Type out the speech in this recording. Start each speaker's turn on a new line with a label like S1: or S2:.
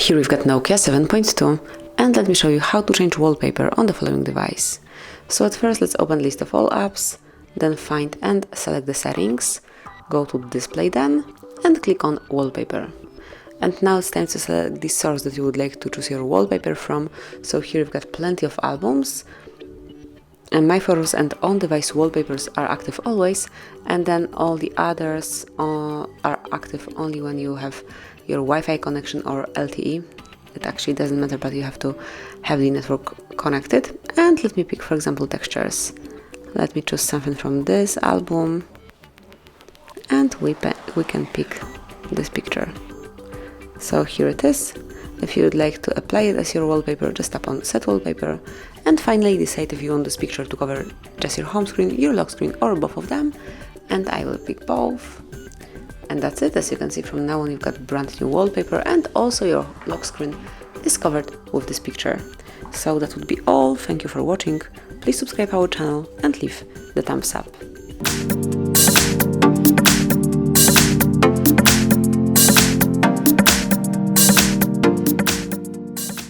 S1: Here we've got Nokia 7.2, and let me show you how to change wallpaper on the following device. So at first let's open list of all apps, then find and select the settings, go to display then, and click on wallpaper. And now it's time to select the source that you would like to choose your wallpaper from. So here we've got plenty of albums, and my photos and on-device wallpapers are active always, and then all the others are active only when you have your Wi-Fi connection or LTE. It actually doesn't matter, but you have to have the network connected. And let me pick, for example, textures. Let me choose something from this album, and we can pick this picture. So here it is. If you would like to apply it as your wallpaper, just tap on Set Wallpaper, and finally decide if you want this picture to cover just your home screen, your lock screen, or both of them. And I will pick both. And that's it. As you can see, from now on you've got brand new wallpaper, and also your lock screen is covered with this picture. So that would be all. Thank you for watching. Please subscribe our channel and leave the thumbs up.